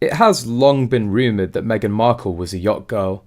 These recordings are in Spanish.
It has long been rumoured that Meghan Markle was a yacht girl,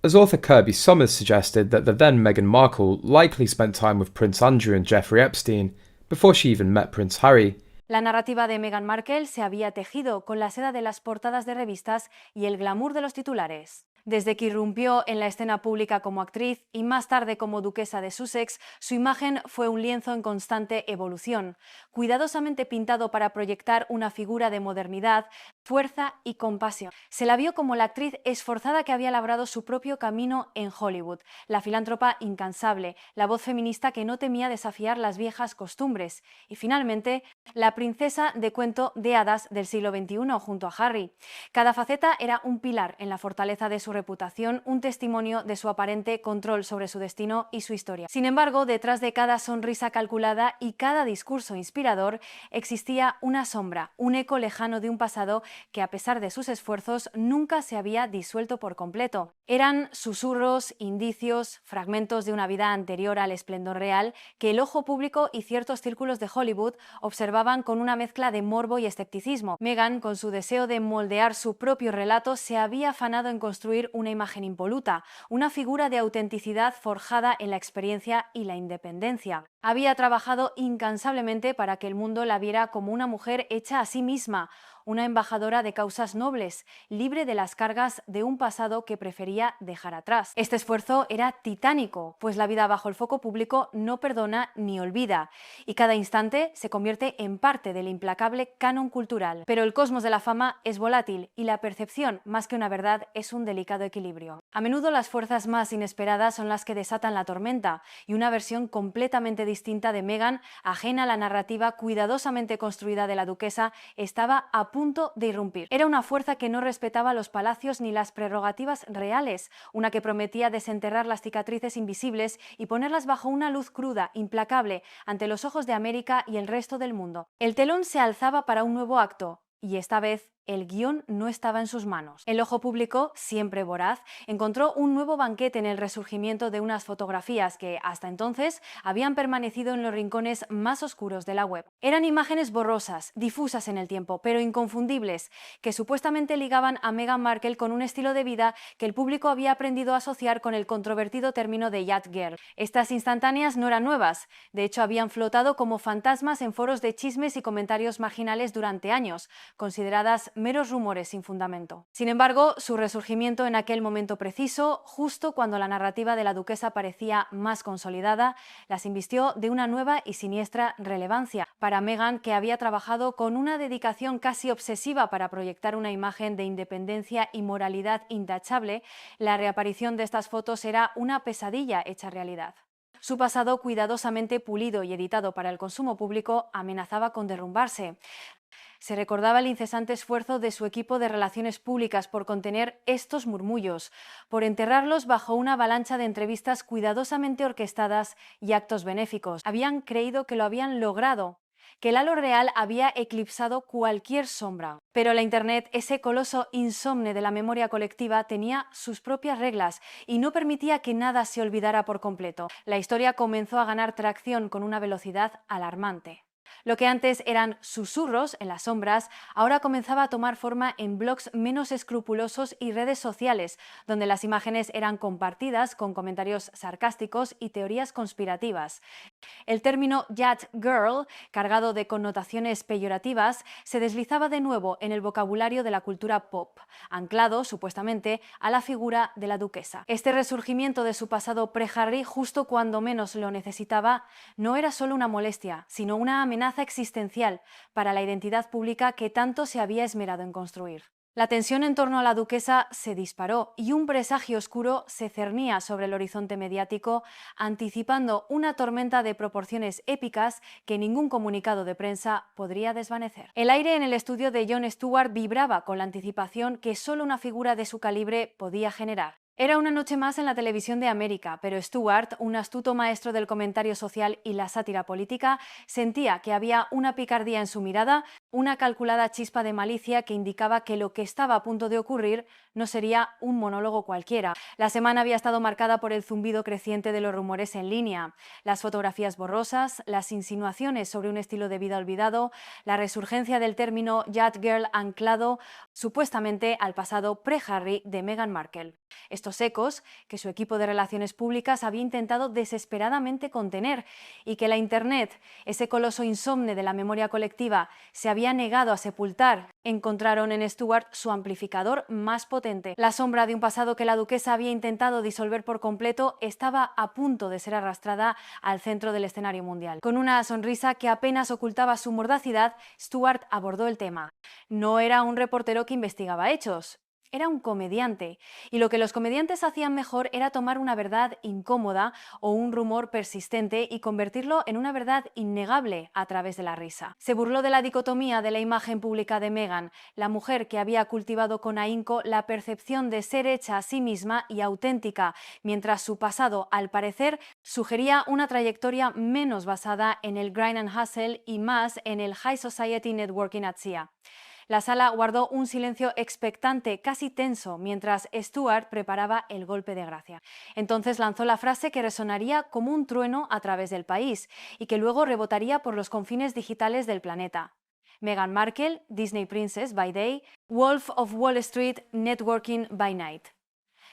as author Kirby Summers suggested that the then Meghan Markle likely spent time with Prince Andrew and Jeffrey Epstein before she even met Prince Harry. La narrativa de Meghan Markle se había tejido con la seda de las portadas de revistas y el glamour de los titulares. Desde que irrumpió en la escena pública como actriz y más tarde como duquesa de Sussex, su imagen fue un lienzo en constante evolución, cuidadosamente pintado para proyectar una figura de modernidad, fuerza y compasión. Se la vio como la actriz esforzada que había labrado su propio camino en Hollywood, la filántropa incansable, la voz feminista que no temía desafiar las viejas costumbres y, finalmente, la princesa de cuento de hadas del siglo XXI junto a Harry. Cada faceta era un pilar en la fortaleza de su reputación, un testimonio de su aparente control sobre su destino y su historia. Sin embargo, detrás de cada sonrisa calculada y cada discurso inspirador existía una sombra, un eco lejano de un pasado que, a pesar de sus esfuerzos, nunca se había disuelto por completo. Eran susurros, indicios, fragmentos de una vida anterior al esplendor real que el ojo público y ciertos círculos de Hollywood observaban con una mezcla de morbo y escepticismo. Meghan, con su deseo de moldear su propio relato, se había afanado en construir una imagen impoluta, una figura de autenticidad forjada en la experiencia y la independencia. Había trabajado incansablemente para que el mundo la viera como una mujer hecha a sí misma, una embajadora de causas nobles, libre de las cargas de un pasado que prefería dejar atrás. Este esfuerzo era titánico, pues la vida bajo el foco público no perdona ni olvida, y cada instante se convierte en parte del implacable canon cultural. Pero el cosmos de la fama es volátil y la percepción, más que una verdad, es un delicado equilibrio. A menudo las fuerzas más inesperadas son las que desatan la tormenta, y una versión completamente distinta de Meghan, ajena a la narrativa cuidadosamente construida de la duquesa, estaba a punto de irrumpir. Era una fuerza que no respetaba los palacios ni las prerrogativas reales, una que prometía desenterrar las cicatrices invisibles y ponerlas bajo una luz cruda, implacable, ante los ojos de América y el resto del mundo. El telón se alzaba para un nuevo acto, y esta vez el guión no estaba en sus manos. El ojo público, siempre voraz, encontró un nuevo banquete en el resurgimiento de unas fotografías que, hasta entonces, habían permanecido en los rincones más oscuros de la web. Eran imágenes borrosas, difusas en el tiempo, pero inconfundibles, que supuestamente ligaban a Meghan Markle con un estilo de vida que el público había aprendido a asociar con el controvertido término de yacht girl. Estas instantáneas no eran nuevas, de hecho habían flotado como fantasmas en foros de chismes y comentarios marginales durante años, consideradas meros rumores sin fundamento. Sin embargo, su resurgimiento en aquel momento preciso, justo cuando la narrativa de la duquesa parecía más consolidada, las invistió de una nueva y siniestra relevancia. Para Meghan, que había trabajado con una dedicación casi obsesiva para proyectar una imagen de independencia y moralidad intachable, la reaparición de estas fotos era una pesadilla hecha realidad. Su pasado, cuidadosamente pulido y editado para el consumo público, amenazaba con derrumbarse. Se recordaba el incesante esfuerzo de su equipo de relaciones públicas por contener estos murmullos, por enterrarlos bajo una avalancha de entrevistas cuidadosamente orquestadas y actos benéficos. Habían creído que lo habían logrado, que el halo real había eclipsado cualquier sombra. Pero la Internet, ese coloso insomne de la memoria colectiva, tenía sus propias reglas y no permitía que nada se olvidara por completo. La historia comenzó a ganar tracción con una velocidad alarmante. Lo que antes eran susurros en las sombras, ahora comenzaba a tomar forma en blogs menos escrupulosos y redes sociales, donde las imágenes eran compartidas con comentarios sarcásticos y teorías conspirativas. El término yacht girl, cargado de connotaciones peyorativas, se deslizaba de nuevo en el vocabulario de la cultura pop, anclado, supuestamente, a la figura de la duquesa. Este resurgimiento de su pasado pre-Harry, justo cuando menos lo necesitaba, no era solo una molestia, sino una amenaza existencial para la identidad pública que tanto se había esmerado en construir. La tensión en torno a la duquesa se disparó y un presagio oscuro se cernía sobre el horizonte mediático, anticipando una tormenta de proporciones épicas que ningún comunicado de prensa podría desvanecer. El aire en el estudio de Jon Stewart vibraba con la anticipación que solo una figura de su calibre podía generar. Era una noche más en la televisión de América, pero Stewart, un astuto maestro del comentario social y la sátira política, sentía que había una picardía en su mirada, una calculada chispa de malicia que indicaba que lo que estaba a punto de ocurrir no sería un monólogo cualquiera. La semana había estado marcada por el zumbido creciente de los rumores en línea, las fotografías borrosas, las insinuaciones sobre un estilo de vida olvidado, la resurgencia del término Yacht Girl anclado supuestamente al pasado pre-Harry de Meghan Markle. Estos ecos, que su equipo de relaciones públicas había intentado desesperadamente contener y que la Internet, ese coloso insomne de la memoria colectiva, se había negado a sepultar, encontraron en Stewart su amplificador más potente. La sombra de un pasado que la duquesa había intentado disolver por completo estaba a punto de ser arrastrada al centro del escenario mundial. Con una sonrisa que apenas ocultaba su mordacidad, Stewart abordó el tema. No era un reportero que investigaba hechos. Era un comediante, y lo que los comediantes hacían mejor era tomar una verdad incómoda o un rumor persistente y convertirlo en una verdad innegable a través de la risa. Se burló de la dicotomía de la imagen pública de Meghan, la mujer que había cultivado con ahínco la percepción de ser hecha a sí misma y auténtica, mientras su pasado, al parecer, sugería una trayectoria menos basada en el grind and hustle y más en el high society networking at SIA. La sala guardó un silencio expectante, casi tenso, mientras Stewart preparaba el golpe de gracia. Entonces lanzó la frase que resonaría como un trueno a través del país y que luego rebotaría por los confines digitales del planeta. Meghan Markle, Disney Princess by Day, Wolf of Wall Street, Networking by Night.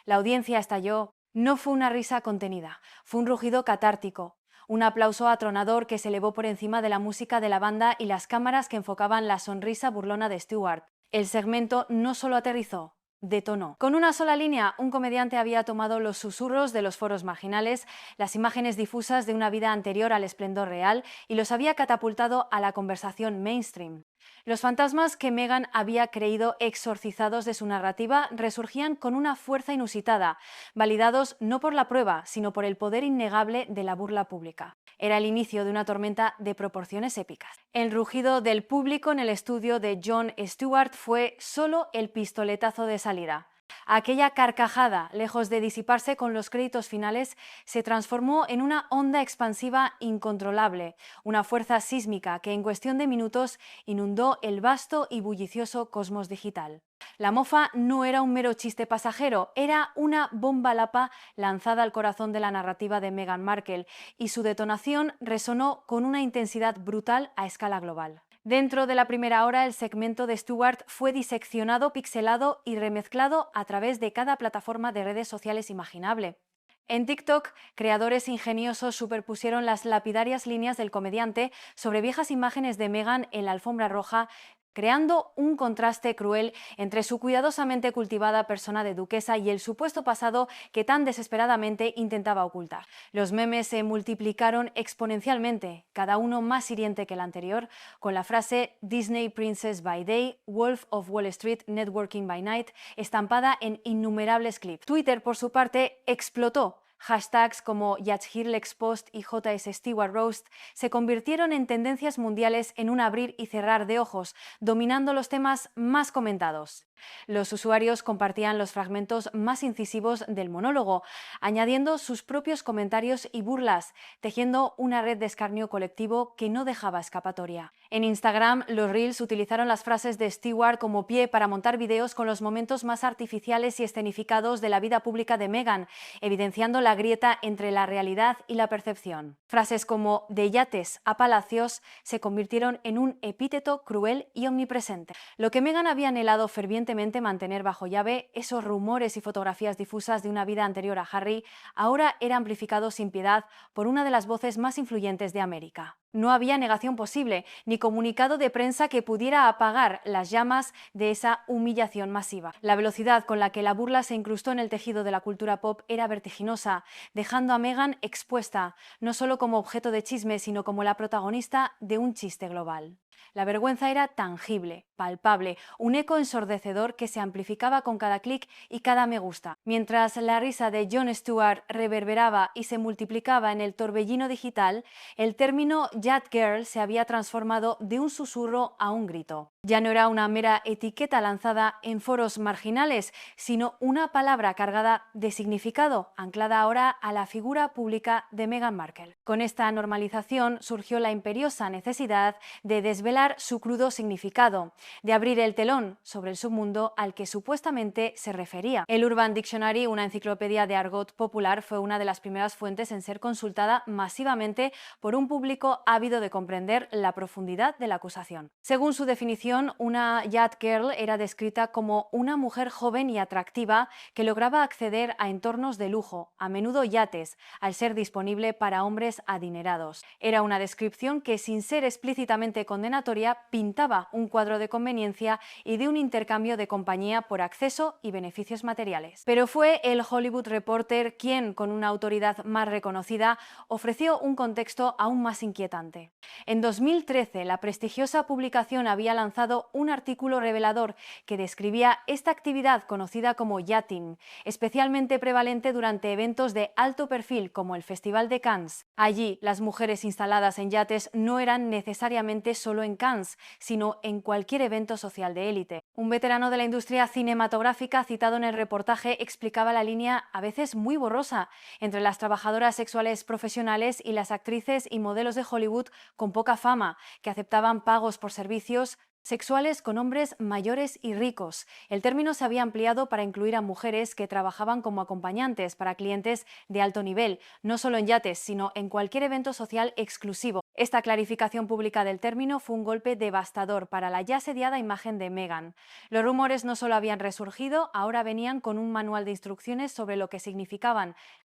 La audiencia estalló. No fue una risa contenida, fue un rugido catártico. Un aplauso atronador que se elevó por encima de la música de la banda y las cámaras que enfocaban la sonrisa burlona de Stewart. El segmento no solo aterrizó, detonó. Con una sola línea, un comediante había tomado los susurros de los foros marginales, las imágenes difusas de una vida anterior al esplendor real y los había catapultado a la conversación mainstream. Los fantasmas que Meghan había creído exorcizados de su narrativa resurgían con una fuerza inusitada, validados no por la prueba, sino por el poder innegable de la burla pública. Era el inicio de una tormenta de proporciones épicas. El rugido del público en el estudio de Jon Stewart fue solo el pistoletazo de salida. Aquella carcajada, lejos de disiparse con los créditos finales, se transformó en una onda expansiva incontrolable, una fuerza sísmica que en cuestión de minutos inundó el vasto y bullicioso cosmos digital. La mofa no era un mero chiste pasajero, era una bomba lapa lanzada al corazón de la narrativa de Meghan Markle, y su detonación resonó con una intensidad brutal a escala global. Dentro de la primera hora, el segmento de Stewart fue diseccionado, pixelado y remezclado a través de cada plataforma de redes sociales imaginable. En TikTok, creadores ingeniosos superpusieron las lapidarias líneas del comediante sobre viejas imágenes de Meghan en la alfombra roja, creando un contraste cruel entre su cuidadosamente cultivada persona de duquesa y el supuesto pasado que tan desesperadamente intentaba ocultar. Los memes se multiplicaron exponencialmente, cada uno más hiriente que el anterior, con la frase Disney Princess by Day, Wolf of Wall Street, Networking by Night, estampada en innumerables clips. Twitter, por su parte, explotó. Hashtags como #YachHirlexPost y JSStewardRoast se convirtieron en tendencias mundiales en un abrir y cerrar de ojos, dominando los temas más comentados. Los usuarios compartían los fragmentos más incisivos del monólogo, añadiendo sus propios comentarios y burlas, tejiendo una red de escarnio colectivo que no dejaba escapatoria. En Instagram, los Reels utilizaron las frases de Stewart como pie para montar videos con los momentos más artificiales y escenificados de la vida pública de Meghan, evidenciando la grieta entre la realidad y la percepción. Frases como de yates a palacios se convirtieron en un epíteto cruel y omnipresente. Lo que Meghan había anhelado fervientemente mantener bajo llave, esos rumores y fotografías difusas de una vida anterior a Harry, ahora era amplificado sin piedad por una de las voces más influyentes de América. No había negación posible, ni comunicado de prensa que pudiera apagar las llamas de esa humillación masiva. La velocidad con la que la burla se incrustó en el tejido de la cultura pop era vertiginosa, dejando a Meghan expuesta, no solo como objeto de chisme, sino como la protagonista de un chiste global. La vergüenza era tangible, palpable, un eco ensordecedor que se amplificaba con cada clic y cada me gusta. Mientras la risa de Jon Stewart reverberaba y se multiplicaba en el torbellino digital, el término Yacht Girl se había transformado de un susurro a un grito. Ya no era una mera etiqueta lanzada en foros marginales, sino una palabra cargada de significado, anclada ahora a la figura pública de Meghan Markle. Con esta normalización surgió la imperiosa necesidad de desvelar su crudo significado, de abrir el telón sobre el submundo al que supuestamente se refería. El Urban Dictionary, una enciclopedia de argot popular, fue una de las primeras fuentes en ser consultada masivamente por un público ávido de comprender la profundidad de la acusación. Según su definición, una yacht girl era descrita como una mujer joven y atractiva que lograba acceder a entornos de lujo, a menudo yates, al ser disponible para hombres adinerados. Era una descripción que, sin ser explícitamente condenatoria, pintaba un cuadro de conveniencia y de un intercambio de compañía por acceso y beneficios materiales. Pero fue el Hollywood Reporter quien, con una autoridad más reconocida, ofreció un contexto aún más inquietante. En 2013, la prestigiosa publicación había lanzado un artículo revelador que describía esta actividad conocida como yachting, especialmente prevalente durante eventos de alto perfil como el Festival de Cannes. Allí, las mujeres instaladas en yates no eran necesariamente solo en Cannes, sino en cualquier evento social de élite. Un veterano de la industria cinematográfica citado en el reportaje explicaba la línea a veces muy borrosa entre las trabajadoras sexuales profesionales y las actrices y modelos de Hollywood con poca fama, que aceptaban pagos por servicios sexuales con hombres mayores y ricos. El término se había ampliado para incluir a mujeres que trabajaban como acompañantes para clientes de alto nivel, no solo en yates, sino en cualquier evento social exclusivo. Esta clarificación pública del término fue un golpe devastador para la ya asediada imagen de Meghan. Los rumores no solo habían resurgido, ahora venían con un manual de instrucciones sobre lo que significaban.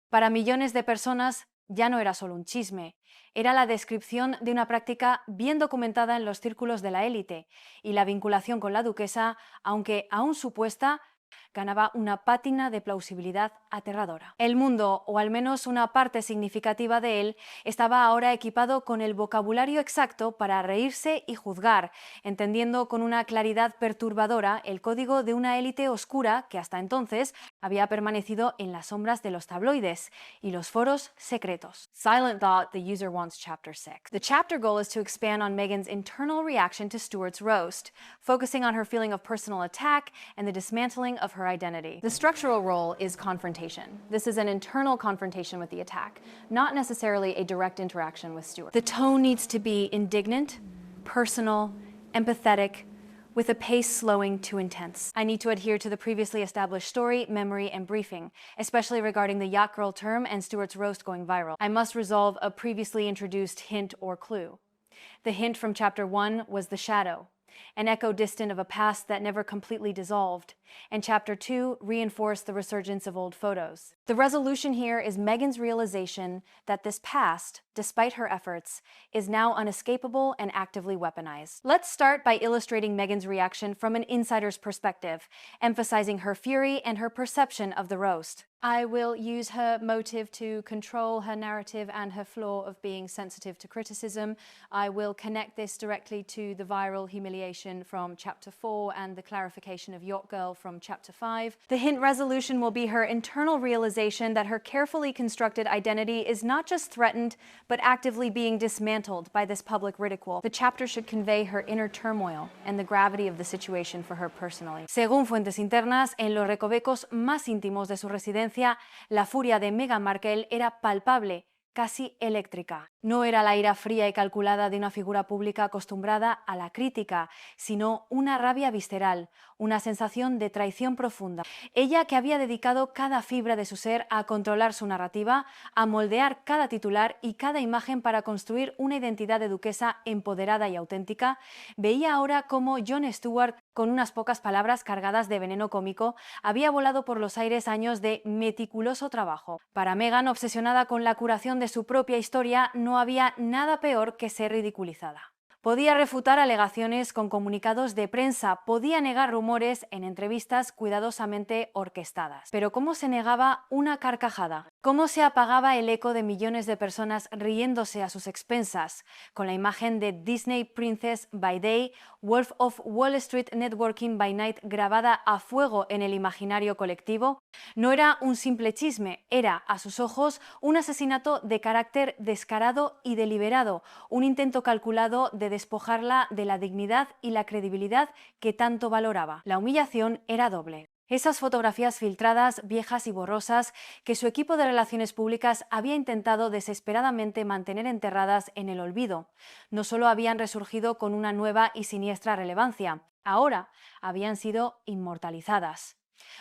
Para millones de personas ya no era solo un chisme, era la descripción de una práctica bien documentada en los círculos de la élite, y la vinculación con la duquesa, aunque aún supuesta, ganaba una pátina de plausibilidad aterradora. El mundo, o al menos una parte significativa de él, estaba ahora equipado con el vocabulario exacto para reírse y juzgar, entendiendo con una claridad perturbadora el código de una élite oscura que hasta entonces había permanecido en las sombras de los tabloides y los foros secretos. Silent Thought, the user wants chapter 6. The chapter goal is to expand on Meghan's internal reaction to Stuart's roast, focusing on her feeling of personal attack and the dismantling of her identity. The structural role is confrontation. This is an internal confrontation with the attack, not necessarily a direct interaction with Stuart. The tone needs to be indignant, personal, empathetic, with a pace slowing to intense. I need to adhere to the previously established story, memory, and briefing, especially regarding the yacht girl term and Stuart's roast going viral. I must resolve a previously introduced hint or clue. The hint from chapter 1 was the shadow, an echo distant of a past that never completely dissolved, and chapter 2 reinforced the resurgence of old photos. The resolution here is Meghan's realization that this past, despite her efforts, is now unescapable and actively weaponized. Let's start by illustrating Meghan's reaction from an insider's perspective, emphasizing her fury and her perception of the roast. I will use her motive to control her narrative and her flaw of being sensitive to criticism. I will connect this directly to the viral humiliation from chapter 4 and the clarification of Yacht Girl from chapter 5. The hint resolution will be her internal realization that her carefully constructed identity is not just threatened, but actively being dismantled by this public ridicule. The chapter should convey her inner turmoil and the gravity of the situation for her personally. Según fuentes internas, en los recovecos más íntimos de su residencia, la furia de Meghan Markle era palpable, casi eléctrica. No era la ira fría y calculada de una figura pública acostumbrada a la crítica, sino una rabia visceral, una sensación de traición profunda. Ella, que había dedicado cada fibra de su ser a controlar su narrativa, a moldear cada titular y cada imagen para construir una identidad de duquesa empoderada y auténtica, veía ahora cómo Jon Stewart, con unas pocas palabras cargadas de veneno cómico, había volado por los aires años de meticuloso trabajo. Para Meghan, obsesionada con la curación de su propia historia, no había nada peor que ser ridiculizada. Podía refutar alegaciones con comunicados de prensa, podía negar rumores en entrevistas cuidadosamente orquestadas. Pero ¿cómo se negaba una carcajada? ¿Cómo se apagaba el eco de millones de personas riéndose a sus expensas, con la imagen de Disney Princess by Day, Wolf of Wall Street Networking by Night grabada a fuego en el imaginario colectivo? No era un simple chisme, era, a sus ojos, un asesinato de carácter descarado y deliberado, un intento calculado de de despojarla de la dignidad y la credibilidad que tanto valoraba. La humillación era doble. Esas fotografías filtradas, viejas y borrosas, que su equipo de relaciones públicas había intentado desesperadamente mantener enterradas en el olvido, no solo habían resurgido con una nueva y siniestra relevancia, ahora habían sido inmortalizadas.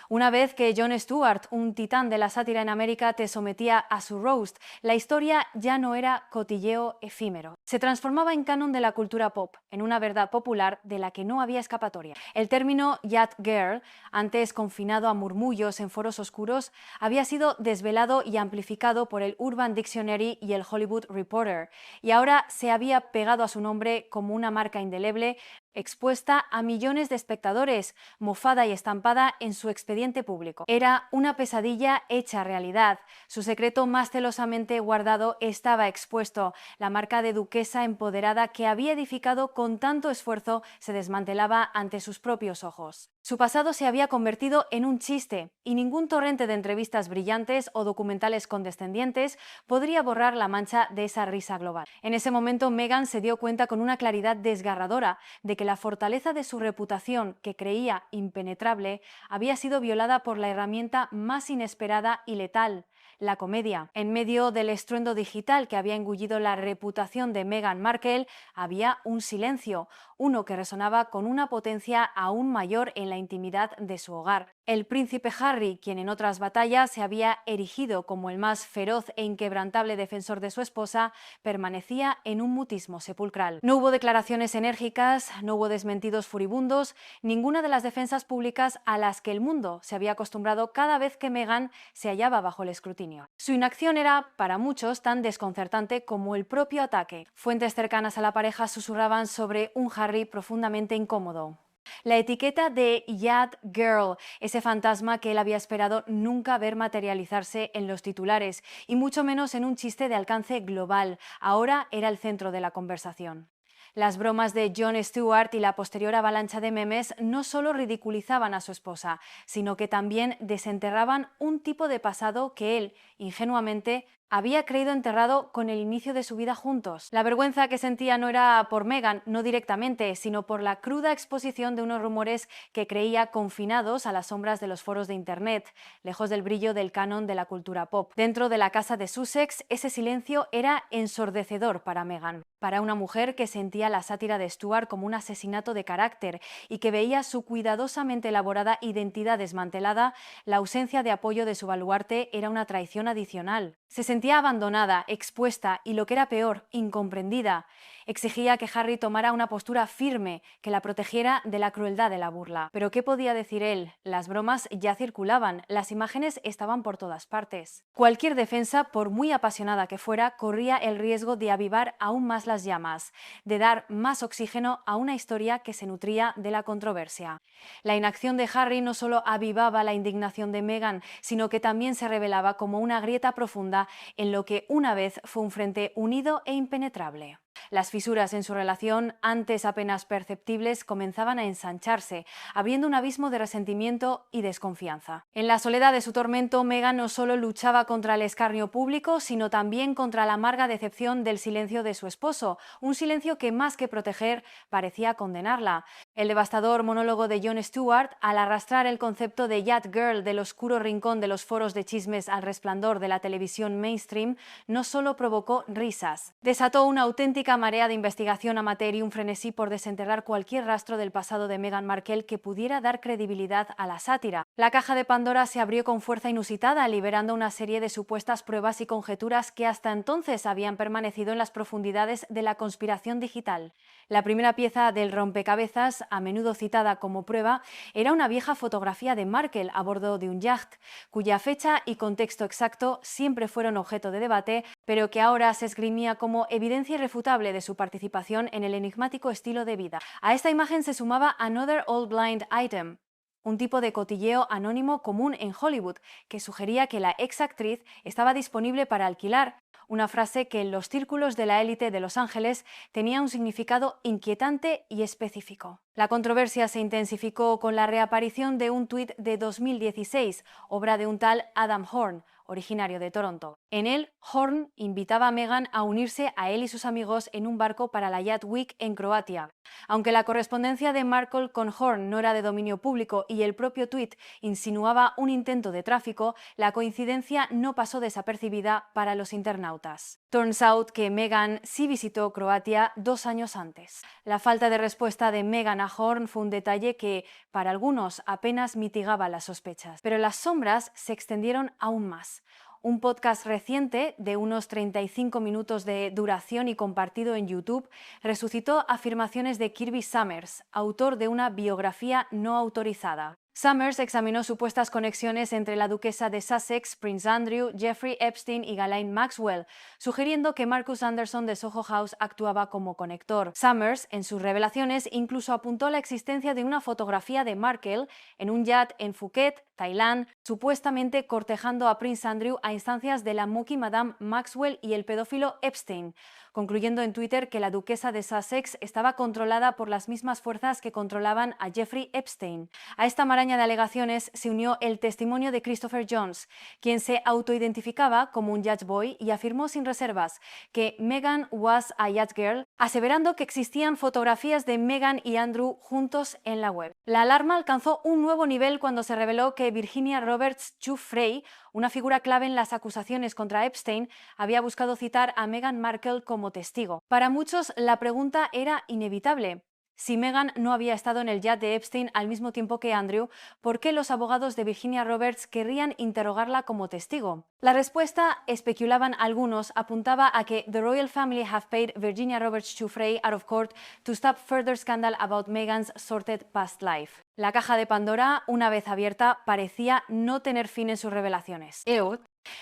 Una vez que Jon Stewart, un titán de la sátira en América, te sometía a su roast, la historia ya no era cotilleo efímero. Se transformaba en canon de la cultura pop, en una verdad popular de la que no había escapatoria. El término Yacht Girl, antes confinado a murmullos en foros oscuros, había sido desvelado y amplificado por el Urban Dictionary y el Hollywood Reporter, y ahora se había pegado a su nombre como una marca indeleble, expuesta a millones de espectadores, mofada y estampada en su expediente público. Era una pesadilla hecha realidad. Su secreto más celosamente guardado estaba expuesto. La marca de duquesa empoderada que había edificado con tanto esfuerzo se desmantelaba ante sus propios ojos. Su pasado se había convertido en un chiste, y ningún torrente de entrevistas brillantes o documentales condescendientes podría borrar la mancha de esa risa global. En ese momento, Meghan se dio cuenta con una claridad desgarradora de que la fortaleza de su reputación, que creía impenetrable, había sido violada por la herramienta más inesperada y letal: la comedia. En medio del estruendo digital que había engullido la reputación de Meghan Markle, había un silencio, uno que resonaba con una potencia aún mayor en la intimidad de su hogar. El príncipe Harry, quien en otras batallas se había erigido como el más feroz e inquebrantable defensor de su esposa, permanecía en un mutismo sepulcral. No hubo declaraciones enérgicas, no hubo desmentidos furibundos, ninguna de las defensas públicas a las que el mundo se había acostumbrado cada vez que Meghan se hallaba bajo el escrutinio. Su inacción era, para muchos, tan desconcertante como el propio ataque. Fuentes cercanas a la pareja susurraban sobre un Harry profundamente incómodo. La etiqueta de Yacht Girl, ese fantasma que él había esperado nunca ver materializarse en los titulares, y mucho menos en un chiste de alcance global, ahora era el centro de la conversación. Las bromas de Jon Stewart y la posterior avalancha de memes no solo ridiculizaban a su esposa, sino que también desenterraban un tipo de pasado que él, ingenuamente, había creído enterrado con el inicio de su vida juntos. La vergüenza que sentía no era por Meghan, no directamente, sino por la cruda exposición de unos rumores que creía confinados a las sombras de los foros de Internet, lejos del brillo del canon de la cultura pop. Dentro de la casa de Sussex, ese silencio era ensordecedor para Meghan, para una mujer que sentía la sátira de Stuart como un asesinato de carácter y que veía su cuidadosamente elaborada identidad desmantelada. La ausencia de apoyo de su baluarte era una traición adicional. Se sentía abandonada, expuesta y, lo que era peor, incomprendida. Exigía que Harry tomara una postura firme, que la protegiera de la crueldad de la burla. Pero ¿qué podía decir él? Las bromas ya circulaban, las imágenes estaban por todas partes. Cualquier defensa, por muy apasionada que fuera, corría el riesgo de avivar aún más las llamas, de dar más oxígeno a una historia que se nutría de la controversia. La inacción de Harry no solo avivaba la indignación de Meghan, sino que también se revelaba como una grieta profunda en lo que una vez fue un frente unido e impenetrable. Las fisuras en su relación, antes apenas perceptibles, comenzaban a ensancharse, abriendo un abismo de resentimiento y desconfianza. En la soledad de su tormento, Meghan no solo luchaba contra el escarnio público, sino también contra la amarga decepción del silencio de su esposo, un silencio que, más que proteger, parecía condenarla. El devastador monólogo de Jon Stewart, al arrastrar el concepto de Yacht Girl del oscuro rincón de los foros de chismes al resplandor de la televisión mainstream, no solo provocó risas, desató una auténtica marea de investigación amateur y un frenesí por desenterrar cualquier rastro del pasado de Meghan Markle que pudiera dar credibilidad a la sátira. La caja de Pandora se abrió con fuerza inusitada, liberando una serie de supuestas pruebas y conjeturas que hasta entonces habían permanecido en las profundidades de la conspiración digital. La primera pieza del rompecabezas, a menudo citada como prueba, era una vieja fotografía de Markle a bordo de un yacht, cuya fecha y contexto exacto siempre fueron objeto de debate, pero que ahora se esgrimía como evidencia irrefutable de su participación en el enigmático estilo de vida. A esta imagen se sumaba Another Old Blind Item, un tipo de cotilleo anónimo común en Hollywood que sugería que la ex actriz estaba disponible para alquilar, una frase que en los círculos de la élite de Los Ángeles tenía un significado inquietante y específico. La controversia se intensificó con la reaparición de un tuit de 2016, obra de un tal Adam Horn, originario de Toronto. En él, Horn invitaba a Meghan a unirse a él y sus amigos en un barco para la Yacht Week en Croacia. Aunque la correspondencia de Markle con Horn no era de dominio público y el propio tuit insinuaba un intento de tráfico, la coincidencia no pasó desapercibida para los internautas. Turns out que Meghan sí visitó Croacia 2 años antes. La falta de respuesta de Meghan a Horn fue un detalle que, para algunos, apenas mitigaba las sospechas. Pero las sombras se extendieron aún más. Un podcast reciente, de unos 35 minutos de duración y compartido en YouTube, resucitó afirmaciones de Kirby Sommers, autor de una biografía no autorizada. Sommers examinó supuestas conexiones entre la duquesa de Sussex, Prince Andrew, Jeffrey Epstein y Ghislaine Maxwell, sugiriendo que Marcus Anderson de Soho House actuaba como conector. Sommers, en sus revelaciones, incluso apuntó a la existencia de una fotografía de Markle en un yacht en Phuket, Tailandia, supuestamente cortejando a Prince Andrew a instancias de la Mookie Madame Maxwell y el pedófilo Epstein, concluyendo en Twitter que la duquesa de Sussex estaba controlada por las mismas fuerzas que controlaban a Jeffrey Epstein. A esta maraña de alegaciones se unió el testimonio de Christopher Jones, quien se autoidentificaba como un yacht boy y afirmó sin reservas que Meghan was a yacht girl, aseverando que existían fotografías de Meghan y Andrew juntos en la web. La alarma alcanzó un nuevo nivel cuando se reveló que Virginia Roberts Giuffre, una figura clave en las acusaciones contra Epstein, había buscado citar a Meghan Markle como testigo. Para muchos, la pregunta era inevitable. Si Meghan no había estado en el yacht de Epstein al mismo tiempo que Andrew, ¿por qué los abogados de Virginia Roberts querrían interrogarla como testigo? La respuesta, especulaban algunos, apuntaba a que the royal family have paid Virginia Roberts Giuffre out of court to stop further scandal about Meghan's sordid past life. La caja de Pandora, una vez abierta, parecía no tener fin en sus revelaciones.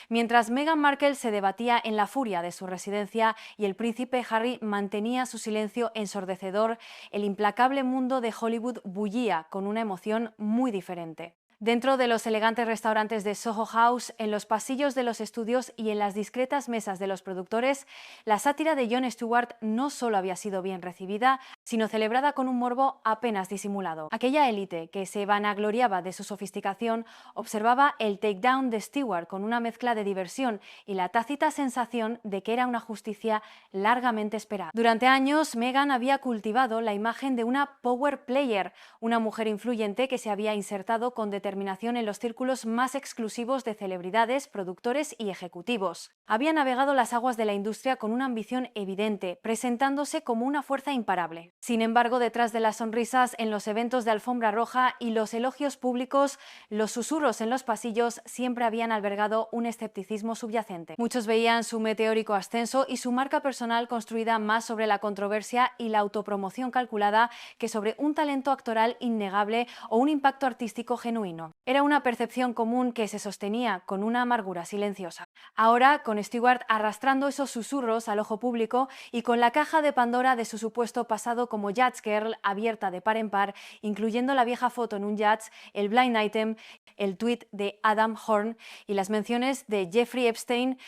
Mientras Meghan Markle se debatía en la furia de su residencia y el príncipe Harry mantenía su silencio ensordecedor, el implacable mundo de Hollywood bullía con una emoción muy diferente. Dentro de los elegantes restaurantes de Soho House, en los pasillos de los estudios y en las discretas mesas de los productores, la sátira de Jon Stewart no solo había sido bien recibida, sino celebrada con un morbo apenas disimulado. Aquella élite que se vanagloriaba de su sofisticación observaba el takedown de Stewart con una mezcla de diversión y la tácita sensación de que era una justicia largamente esperada. Durante años, Meghan había cultivado la imagen de una power player, una mujer influyente que se había insertado con determinación en los círculos más exclusivos de celebridades, productores y ejecutivos. Había navegado las aguas de la industria con una ambición evidente, presentándose como una fuerza imparable. Sin embargo, detrás de las sonrisas en los eventos de alfombra roja y los elogios públicos, los susurros en los pasillos siempre habían albergado un escepticismo subyacente. Muchos veían su meteórico ascenso y su marca personal construida más sobre la controversia y la autopromoción calculada que sobre un talento actoral innegable o un impacto artístico genuino. Era una percepción común que se sostenía con una amargura silenciosa. Ahora, con Stewart arrastrando esos susurros al ojo público y con la caja de Pandora de su supuesto pasado como yacht girl abierta de par en par, incluyendo la vieja foto en un yacht, el blind item, el tuit de Adam Horn y las menciones de Jeffrey Epstein,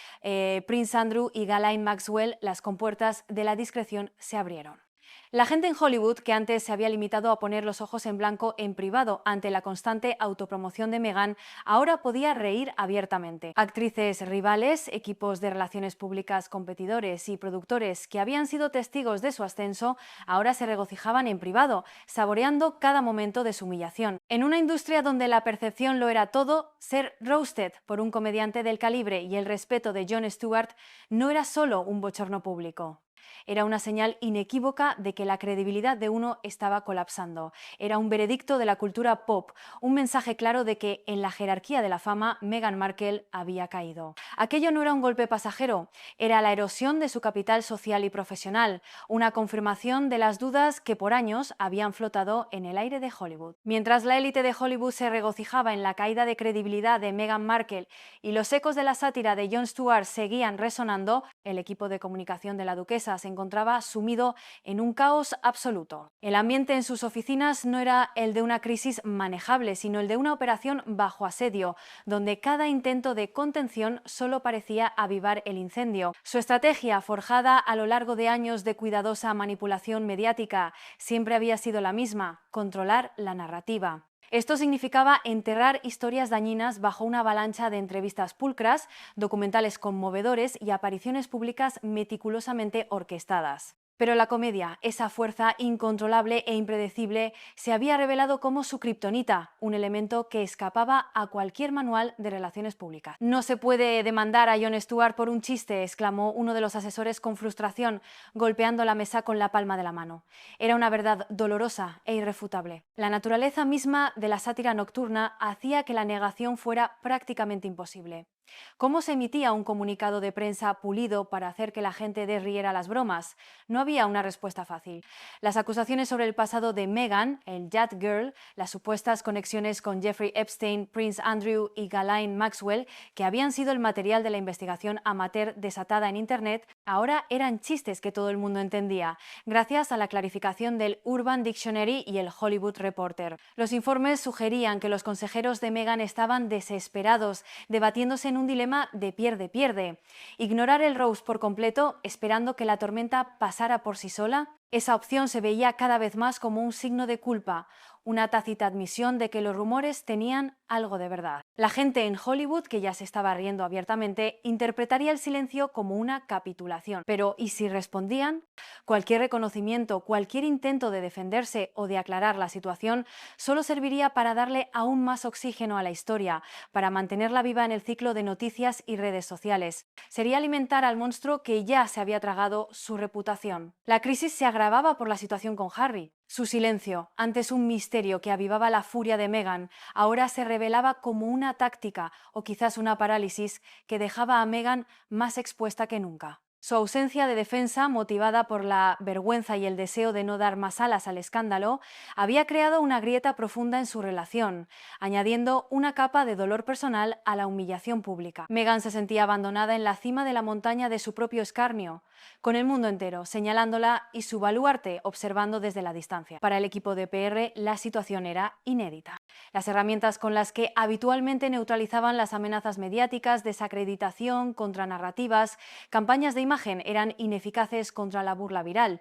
Prince Andrew y Ghislaine Maxwell, las compuertas de la discreción se abrieron. La gente en Hollywood, que antes se había limitado a poner los ojos en blanco en privado ante la constante autopromoción de Meghan, ahora podía reír abiertamente. Actrices rivales, equipos de relaciones públicas competidores y productores que habían sido testigos de su ascenso, ahora se regocijaban en privado, saboreando cada momento de su humillación. En una industria donde la percepción lo era todo, ser roasted por un comediante del calibre y el respeto de Jon Stewart no era solo un bochorno público. Era una señal inequívoca de que la credibilidad de uno estaba colapsando. Era un veredicto de la cultura pop, un mensaje claro de que en la jerarquía de la fama Meghan Markle había caído. Aquello no era un golpe pasajero, era la erosión de su capital social y profesional, una confirmación de las dudas que por años habían flotado en el aire de Hollywood. Mientras la élite de Hollywood se regocijaba en la caída de credibilidad de Meghan Markle y los ecos de la sátira de Jon Stewart seguían resonando, el equipo de comunicación de la duquesa prensa se encontraba sumido en un caos absoluto. El ambiente en sus oficinas no era el de una crisis manejable, sino el de una operación bajo asedio, donde cada intento de contención solo parecía avivar el incendio. Su estrategia, forjada a lo largo de años de cuidadosa manipulación mediática, siempre había sido la misma: controlar la narrativa. Esto significaba enterrar historias dañinas bajo una avalancha de entrevistas pulcras, documentales conmovedores y apariciones públicas meticulosamente orquestadas. Pero la comedia, esa fuerza incontrolable e impredecible, se había revelado como su kriptonita, un elemento que escapaba a cualquier manual de relaciones públicas. No se puede demandar a Jon Stewart por un chiste, exclamó uno de los asesores con frustración, golpeando la mesa con la palma de la mano. Era una verdad dolorosa e irrefutable. La naturaleza misma de la sátira nocturna hacía que la negación fuera prácticamente imposible. ¿Cómo se emitía un comunicado de prensa pulido para hacer que la gente desriera las bromas? No había una respuesta fácil. Las acusaciones sobre el pasado de Meghan, el Yacht Girl, las supuestas conexiones con Jeffrey Epstein, Prince Andrew y Ghislaine Maxwell, que habían sido el material de la investigación amateur desatada en Internet, ahora eran chistes que todo el mundo entendía, gracias a la clarificación del Urban Dictionary y el Hollywood Reporter. Los informes sugerían que los consejeros de Meghan estaban desesperados, debatiéndose en un dilema de pierde-pierde. Ignorar el roast por completo, esperando que la tormenta pasara por sí sola. Esa opción se veía cada vez más como un signo de culpa, una tácita admisión de que los rumores tenían algo de verdad. La gente en Hollywood, que ya se estaba riendo abiertamente, interpretaría el silencio como una capitulación. Pero ¿y si respondían? Cualquier reconocimiento, cualquier intento de defenderse o de aclarar la situación solo serviría para darle aún más oxígeno a la historia, para mantenerla viva en el ciclo de noticias y redes sociales. Sería alimentar al monstruo que ya se había tragado su reputación. La crisis se agravaba por la situación con Harry. Su silencio, antes un misterio que avivaba la furia de Meghan, ahora se revelaba como una táctica o quizás una parálisis que dejaba a Meghan más expuesta que nunca. Su ausencia de defensa, motivada por la vergüenza y el deseo de no dar más alas al escándalo, había creado una grieta profunda en su relación, añadiendo una capa de dolor personal a la humillación pública. Meghan se sentía abandonada en la cima de la montaña de su propio escarnio, con el mundo entero señalándola y su baluarte observando desde la distancia. Para el equipo de PR, la situación era inédita. Las herramientas con las que habitualmente neutralizaban las amenazas mediáticas, desacreditación, contranarrativas, campañas de imagen eran ineficaces contra la burla viral.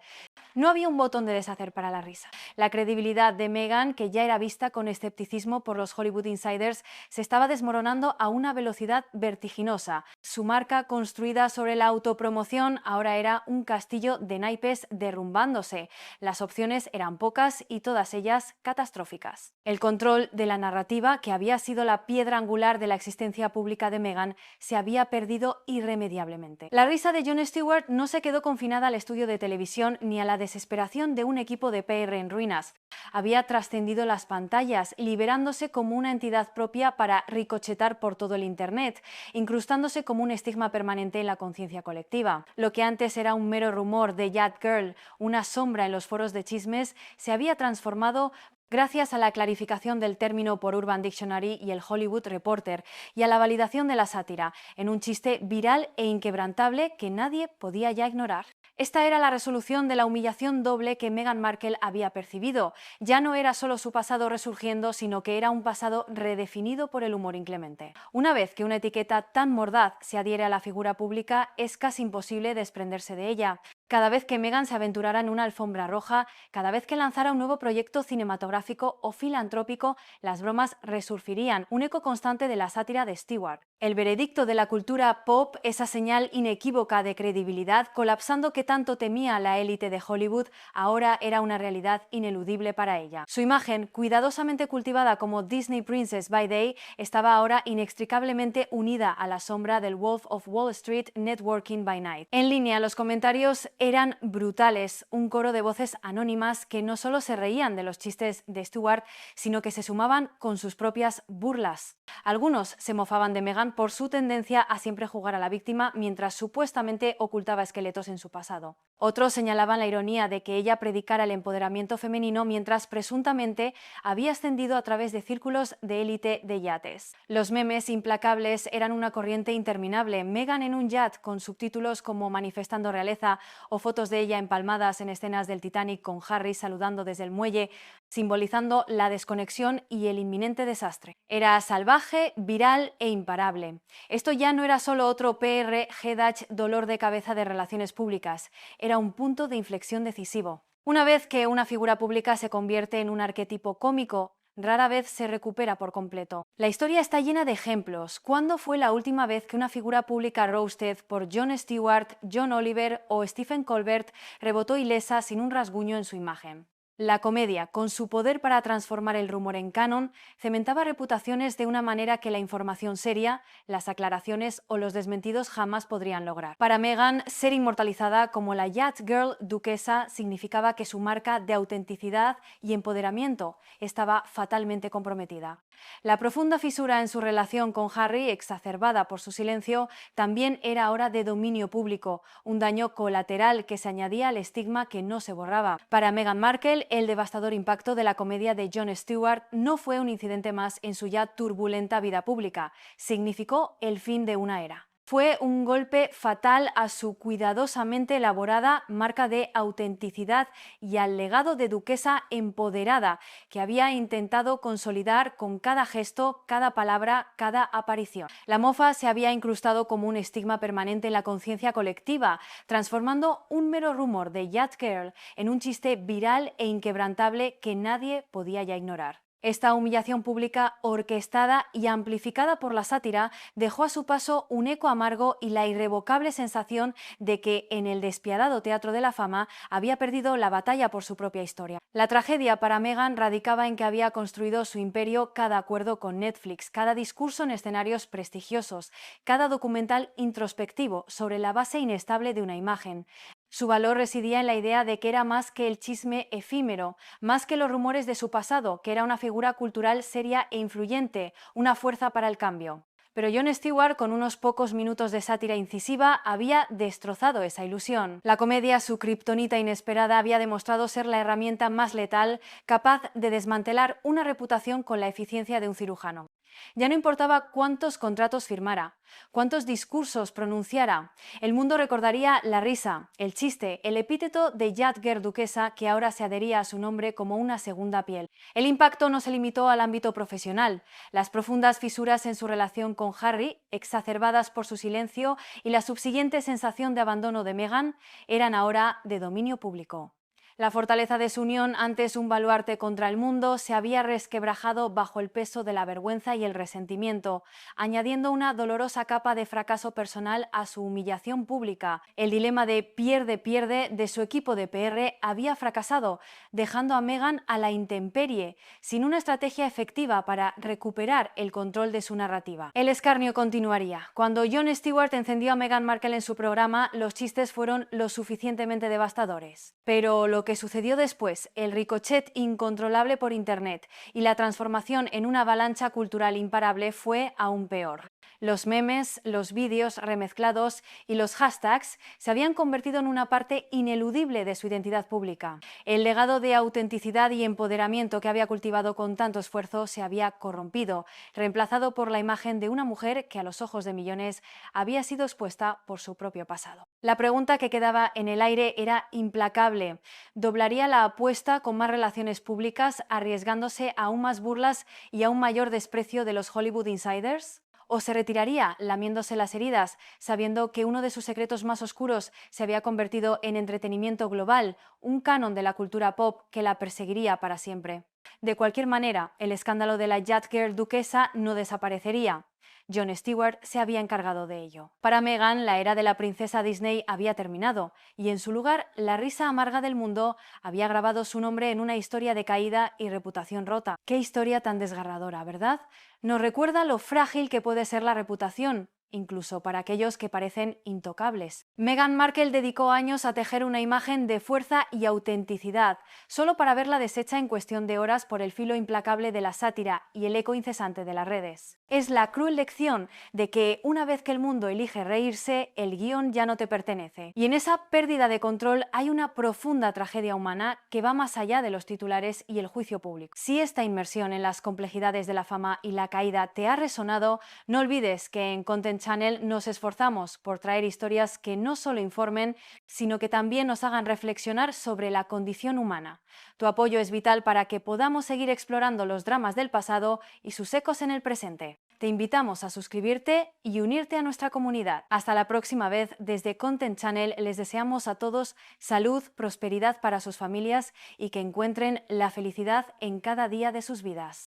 No había un botón de deshacer para la risa. La credibilidad de Meghan, que ya era vista con escepticismo por los Hollywood insiders, se estaba desmoronando a una velocidad vertiginosa. Su marca, construida sobre la autopromoción, ahora era un castillo de naipes derrumbándose. Las opciones eran pocas y todas ellas catastróficas. El control de la narrativa, que había sido la piedra angular de la existencia pública de Meghan, se había perdido irremediablemente. La risa de Jon Stewart no se quedó confinada al estudio de televisión ni a la desesperación de un equipo de PR en ruinas. Había trascendido las pantallas, liberándose como una entidad propia para ricochetar por todo el Internet, incrustándose como un estigma permanente en la conciencia colectiva. Lo que antes era un mero rumor de Yacht Girl, una sombra en los foros de chismes, se había transformado gracias a la clarificación del término por Urban Dictionary y el Hollywood Reporter, y a la validación de la sátira, en un chiste viral e inquebrantable que nadie podía ya ignorar. Esta era la resolución de la humillación doble que Meghan Markle había percibido. Ya no era solo su pasado resurgiendo, sino que era un pasado redefinido por el humor inclemente. Una vez que una etiqueta tan mordaz se adhiere a la figura pública, es casi imposible desprenderse de ella. Cada vez que Meghan se aventurara en una alfombra roja, cada vez que lanzara un nuevo proyecto cinematográfico o filantrópico, las bromas resurgirían, un eco constante de la sátira de Stewart. El veredicto de la cultura pop, esa señal inequívoca de credibilidad, colapsando que tanto temía la élite de Hollywood, ahora era una realidad ineludible para ella. Su imagen, cuidadosamente cultivada como Disney Princess by Day, estaba ahora inextricablemente unida a la sombra del Wolf of Wall Street Networking by Night. En línea, los comentarios eran brutales, un coro de voces anónimas que no solo se reían de los chistes de Stewart, sino que se sumaban con sus propias burlas. Algunos se mofaban de Meghan por su tendencia a siempre jugar a la víctima mientras supuestamente ocultaba esqueletos en su pasado. Otros señalaban la ironía de que ella predicara el empoderamiento femenino mientras presuntamente había ascendido a través de círculos de élite de yates. Los memes implacables eran una corriente interminable. Meghan en un yacht con subtítulos como manifestando realeza o fotos de ella empalmadas en escenas del Titanic con Harry saludando desde el muelle, simbolizando la desconexión y el inminente desastre. Era salvaje, viral e imparable. Esto ya no era solo otro PR Hedach dolor de cabeza de relaciones públicas, era un punto de inflexión decisivo. Una vez que una figura pública se convierte en un arquetipo cómico, rara vez se recupera por completo. La historia está llena de ejemplos. ¿Cuándo fue la última vez que una figura pública roasted por Jon Stewart, John Oliver o Stephen Colbert rebotó ilesa sin un rasguño en su imagen? La comedia, con su poder para transformar el rumor en canon, cementaba reputaciones de una manera que la información seria, las aclaraciones o los desmentidos jamás podrían lograr. Para Meghan, ser inmortalizada como la Yacht Girl duquesa significaba que su marca de autenticidad y empoderamiento estaba fatalmente comprometida. La profunda fisura en su relación con Harry, exacerbada por su silencio, también era ahora de dominio público, un daño colateral que se añadía al estigma que no se borraba. Para Meghan Markle, el devastador impacto de la comedia de Jon Stewart no fue un incidente más en su ya turbulenta vida pública, significó el fin de una era. Fue un golpe fatal a su cuidadosamente elaborada marca de autenticidad y al legado de duquesa empoderada que había intentado consolidar con cada gesto, cada palabra, cada aparición. La mofa se había incrustado como un estigma permanente en la conciencia colectiva, transformando un mero rumor de Yacht Girl en un chiste viral e inquebrantable que nadie podía ya ignorar. Esta humillación pública, orquestada y amplificada por la sátira, dejó a su paso un eco amargo y la irrevocable sensación de que en el despiadado teatro de la fama había perdido la batalla por su propia historia. La tragedia para Meghan radicaba en que había construido su imperio cada acuerdo con Netflix, cada discurso en escenarios prestigiosos, cada documental introspectivo sobre la base inestable de una imagen. Su valor residía en la idea de que era más que el chisme efímero, más que los rumores de su pasado, que era una figura cultural seria e influyente, una fuerza para el cambio. Pero Jon Stewart, con unos pocos minutos de sátira incisiva, había destrozado esa ilusión. La comedia, su kriptonita inesperada, había demostrado ser la herramienta más letal, capaz de desmantelar una reputación con la eficiencia de un cirujano. Ya no importaba cuántos contratos firmara, cuántos discursos pronunciara, el mundo recordaría la risa, el chiste, el epíteto de Yacht Girl duquesa que ahora se adhería a su nombre como una segunda piel. El impacto no se limitó al ámbito profesional. Las profundas fisuras en su relación con Harry, exacerbadas por su silencio, y la subsiguiente sensación de abandono de Meghan, eran ahora de dominio público. La fortaleza de su unión, antes un baluarte contra el mundo, se había resquebrajado bajo el peso de la vergüenza y el resentimiento, añadiendo una dolorosa capa de fracaso personal a su humillación pública. El dilema de pierde-pierde de su equipo de PR había fracasado, dejando a Meghan a la intemperie, sin una estrategia efectiva para recuperar el control de su narrativa. El escarnio continuaría. Cuando Jon Stewart encendió a Meghan Markle en su programa, los chistes fueron lo suficientemente devastadores. Pero lo que sucedió después, el ricochet incontrolable por Internet y la transformación en una avalancha cultural imparable fue aún peor. Los memes, los vídeos remezclados y los hashtags se habían convertido en una parte ineludible de su identidad pública. El legado de autenticidad y empoderamiento que había cultivado con tanto esfuerzo se había corrompido, reemplazado por la imagen de una mujer que a los ojos de millones había sido expuesta por su propio pasado. La pregunta que quedaba en el aire era implacable. ¿Doblaría la apuesta con más relaciones públicas, arriesgándose a aún más burlas y a un mayor desprecio de los Hollywood insiders? ¿O se retiraría, lamiéndose las heridas, sabiendo que uno de sus secretos más oscuros se había convertido en entretenimiento global, un canon de la cultura pop que la perseguiría para siempre? De cualquier manera, el escándalo de la Yacht Girl duquesa no desaparecería. Jon Stewart se había encargado de ello. Para Meghan, la era de la princesa Disney había terminado, y en su lugar, la risa amarga del mundo había grabado su nombre en una historia de caída y reputación rota. Qué historia tan desgarradora, ¿verdad? Nos recuerda lo frágil que puede ser la reputación, incluso para aquellos que parecen intocables. Meghan Markle dedicó años a tejer una imagen de fuerza y autenticidad, solo para verla deshecha en cuestión de horas por el filo implacable de la sátira y el eco incesante de las redes. Es la cruel lección de que una vez que el mundo elige reírse, el guión ya no te pertenece. Y en esa pérdida de control hay una profunda tragedia humana que va más allá de los titulares y el juicio público. Si esta inmersión en las complejidades de la fama y la caída te ha resonado, no olvides que en Content Channel nos esforzamos por traer historias que no solo informen, sino que también nos hagan reflexionar sobre la condición humana. Tu apoyo es vital para que podamos seguir explorando los dramas del pasado y sus ecos en el presente. Te invitamos a suscribirte y unirte a nuestra comunidad. Hasta la próxima vez, desde Content Channel les deseamos a todos salud, prosperidad para sus familias y que encuentren la felicidad en cada día de sus vidas.